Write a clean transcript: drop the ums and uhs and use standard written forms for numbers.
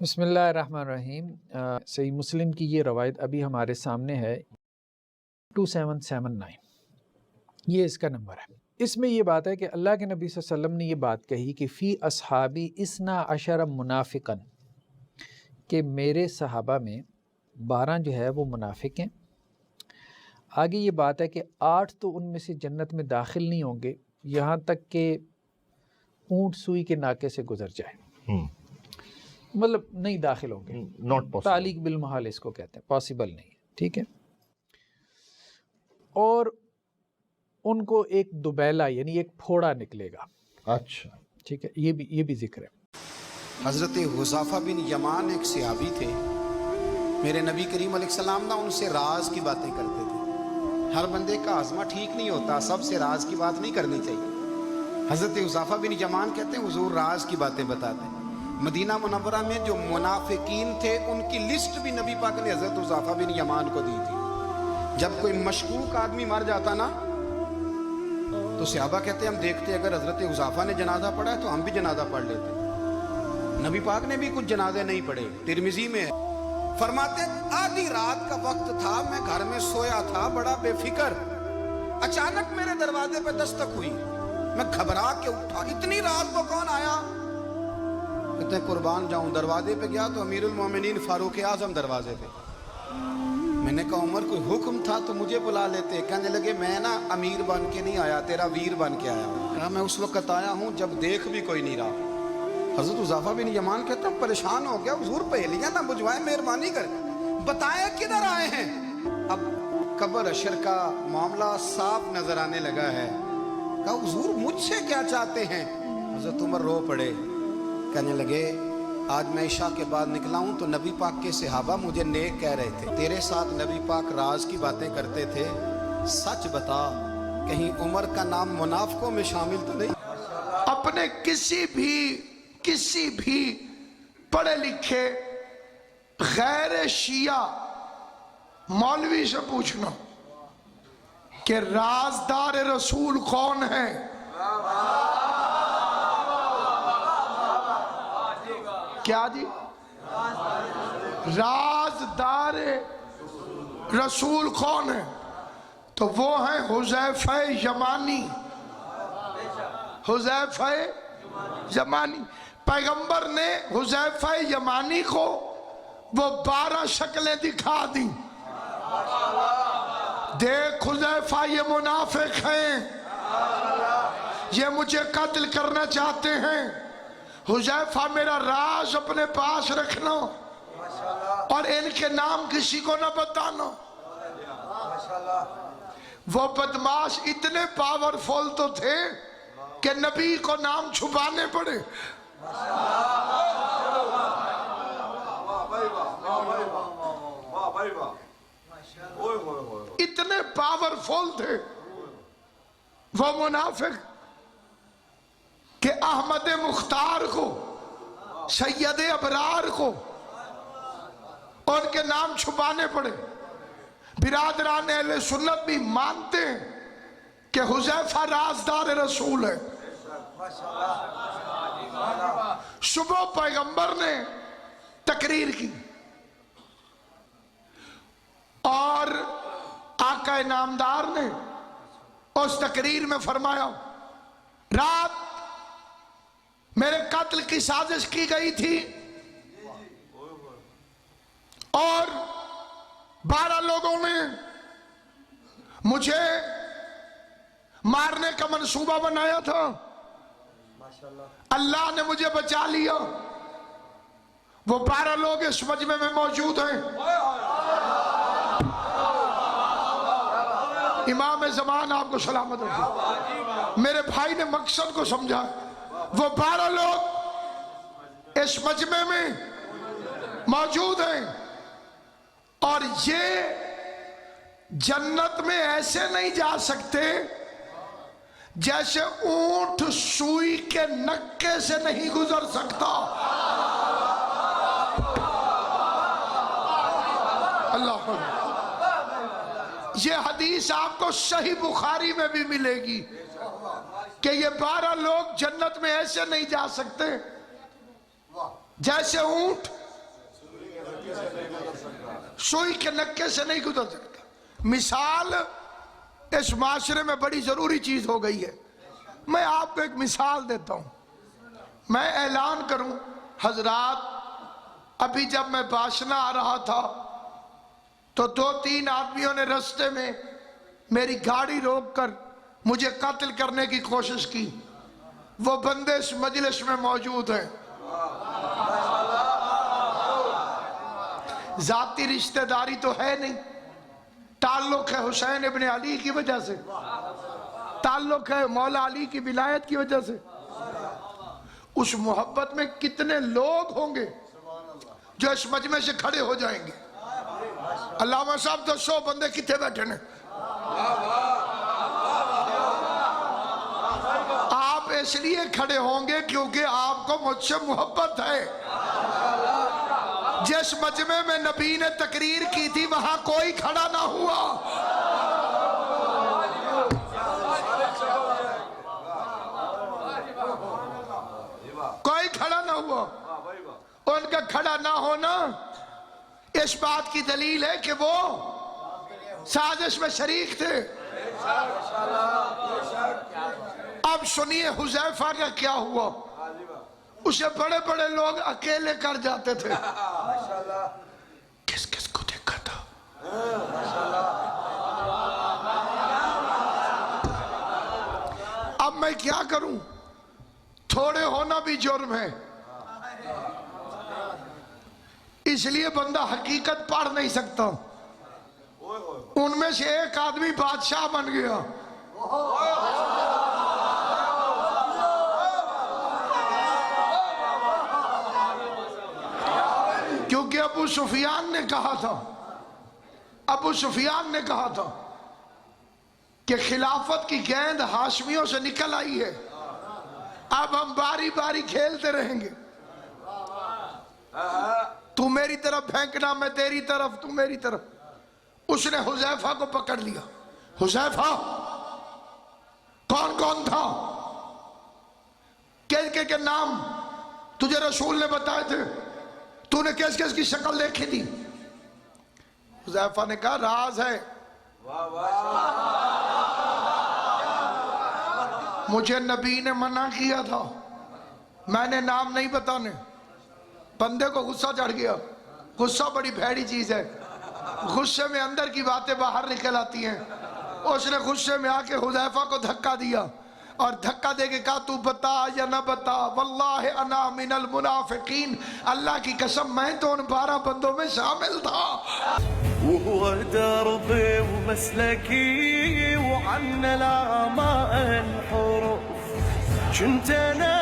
بسم اللہ الرحمن الرحیم۔ صحیح مسلم کی یہ روایت ابھی ہمارے سامنے ہے 2779، یہ اس کا نمبر ہے۔ اس میں یہ بات ہے کہ اللہ کے نبی صلی اللہ علیہ وسلم نے یہ بات کہی کہ فی اصحابی 12 منافقاً، کہ میرے صحابہ میں 12 جو ہے وہ منافق ہیں۔ آگے یہ بات ہے کہ 8 تو ان میں سے جنت میں داخل نہیں ہوں گے یہاں تک کہ اونٹ سوئی کے ناکے سے گزر جائے، مطلب نہیں داخل ہوں گے، تعلیق بالمحال اس کو کہتے ہیں، پاسبل نہیں ہے، ٹھیک ہے۔ اور ان کو ایک دوبیلا یعنی ایک پھوڑا نکلے گا، اچھا ٹھیک ہے، یہ بھی ذکر ہے۔ حضرت حذیفہ بن یمان ایک صحابی تھے، میرے نبی کریم علیہ السلام نا ان سے راز کی باتیں کرتے تھے۔ ہر بندے کا ہاضمہ ٹھیک نہیں ہوتا، سب سے راز کی بات نہیں کرنی چاہیے۔ حضرت حذیفہ بن یمان کہتے ہیں حضور راز کی باتیں بتاتے ہیں۔ مدینہ منورہ میں جو منافقین تھے ان کی لسٹ بھی نبی پاک نے حضرت حذیفہ بن یمان کو دی تھی۔ جب کوئی مشکوک آدمی مر جاتا نا تو صحابہ کہتے ہیں ہم دیکھتے اگر حضرت حذیفہ نے جنازہ پڑھا ہے تو ہم بھی جنازہ پڑھ لیتے۔ نبی پاک نے بھی کچھ جنازے نہیں پڑھے، ترمذی میں فرماتے آدھی رات کا وقت تھا، میں گھر میں سویا تھا بڑا بے فکر، اچانک میرے دروازے پہ دستک ہوئی، میں گھبرا کے اٹھا، اتنی رات کو کون آیا؟ کہتے ہیں قربان جاؤں، دروازے پہ گیا تو امیر المومنین فاروق اعظم دروازے پہ۔ میں نے کہا عمر کوئی حکم تھا تو مجھے بلا لیتے۔ کہنے لگے میں نا امیر بن کے نہیں آیا، تیرا ویر بن کے آیا ہوں۔ کہا میں اس وقت آیا ہوں جب دیکھ بھی کوئی نہیں رہا۔ حضرت حذیفہ بن یمان کہتا ہوں پریشان ہو گیا، حضور پہلیاں نہ بجھوائے، مہربانی کر بتائیں کدھر آئے ہیں۔ اب قبر اشر کا معاملہ صاف نظر آنے لگا ہے۔ کہا حضور مجھ سے کیا چاہتے ہیں؟ حضرت عمر رو پڑے، کہنے لگے آج میں عشاء کے بعد نکلا ہوں تو نبی پاک کے صحابہ مجھے نیک کہہ رہے تھے، تیرے ساتھ نبی پاک راز کی باتیں کرتے تھے، سچ بتا کہیں عمر کا نام منافقوں میں شامل تو نہیں؟ اپنے کسی بھی پڑھے لکھے غیر شیعہ مولوی سے پوچھنا کہ رازدار رسول کون ہے، کیا جی؟ رازدار رسول کون ہے؟ تو وہ ہیں حذیفہ یمانی۔ حذیفہ یمانی، پیغمبر نے حذیفہ یمانی کو وہ 12 شکلیں دکھا دیں، دیکھ حذیفہ یہ منافق ہیں، یہ مجھے قتل کرنا چاہتے ہیں، حذیفہ میرا راز اپنے پاس رکھنا اور ان کے نام کسی کو نہ بتانا۔ وہ بدماش اتنے پاورفل تو تھے کہ نبی کو نام چھپانے پڑے۔ اتنے پاورفل تھے وہ منافق کہ احمد مختار کو، سید ابرار کو ان کے نام چھپانے پڑے۔ برادران اہل سنت بھی مانتے ہیں کہ حذیفہ رازدار رسول ہے۔ صبح پیغمبر نے تقریر کی اور آقا انعامدار نے اس تقریر میں فرمایا رات میرے قتل کی سازش کی گئی تھی اور 12 لوگوں نے مجھے مارنے کا منصوبہ بنایا تھا، اللہ نے مجھے بچا لیا۔ وہ 12 لوگ اس مجمع میں موجود ہیں۔ امام زمان آپ کو سلامت رکھے۔ میرے بھائی نے مقصد کو سمجھا۔ وہ 12 لوگ اس مجمع میں موجود ہیں اور یہ جنت میں ایسے نہیں جا سکتے جیسے اونٹ سوئی کے نکے سے نہیں گزر سکتا۔ اللہ یہ حدیث آپ کو صحیح بخاری میں بھی ملے گی کہ یہ 12 لوگ جنت میں ایسے نہیں جا سکتے جیسے اونٹ سوئی کے نکے سے نہیں گزر سکتا. مثال اس معاشرے میں بڑی ضروری چیز ہو گئی ہے. میں آپ کو ایک مثال دیتا ہوں. میں اعلان کروں حضرات، ابھی جب میں باشنا آ رہا تھا تو 2-3 آدمیوں نے رستے میں میری گاڑی روک کر مجھے قتل کرنے کی کوشش کی. وہ بندے اس مجلس میں موجود ہیں. ذاتی رشتہ داری تو ہے نہیں، تعلق ہے حسین ابن علی کی وجہ سے، تعلق ہے مولا علی کی ولایت کی وجہ سے. اس محبت میں کتنے لوگ ہوں گے جو اس مجمع سے کھڑے ہو جائیں گے. علامہ صاحب 200 بندے کتنے بیٹھے ہیں. آپ اس لیے کھڑے ہوں گے کیونکہ آپ کو مجھ سے محبت ہے. جس مجمع میں نبی نے تقریر کی تھی وہاں کوئی کھڑا نہ ہوا. کوئی کھڑا نہ ہوا. ان کا کھڑا نہ ہونا اس بات کی دلیل ہے کہ وہ سازش میں شریک تھے. اب سنیے حذیفہ کا کیا ہوا. اسے بڑے بڑے لوگ اکیلے کر جاتے تھے. کس کس کو دیکھا تھا؟ اب میں کیا کروں؟ تھوڑے ہونا بھی جرم ہے. اس لیے بندہ حقیقت پڑھ نہیں سکتا. ان میں سے ایک آدمی بادشاہ بن گیا. کیونکہ ابو سفیان نے کہا تھا کہ خلافت کی گیند ہاشمیوں سے نکل آئی ہے، اب ہم باری باری کھیلتے رہیں گے. تو میری طرف پھینکنا، میں تیری طرف، تو میری طرف. اس نے حذیفہ کو پکڑ لیا. حذیفہ کون کون تھا؟ کے نام تجھے رسول نے بتائے تھے، تو نے کس کس کی شکل دیکھی تھی؟ حذیفہ نے کہا راز ہے، مجھے نبی نے منع کیا تھا، میں نے نام نہیں بتانے. بندے کو غصہ چڑھ گیا. غصہ بڑی بھیڑی چیز ہے. غصے میں اندر کی باتیں باہر نکل آتی ہیں. اس نے غصے میں آ کے حذیفہ کو دھکا دیا اور دھکا دے کے کہا تو بتا یا نہ بتا، واللہ انا من المنافقین، اللہ کی قسم میں تو ان 12 بندوں میں شامل تھا. وهو دربي ومسلكي وعنا لا ما الحروف كنت انا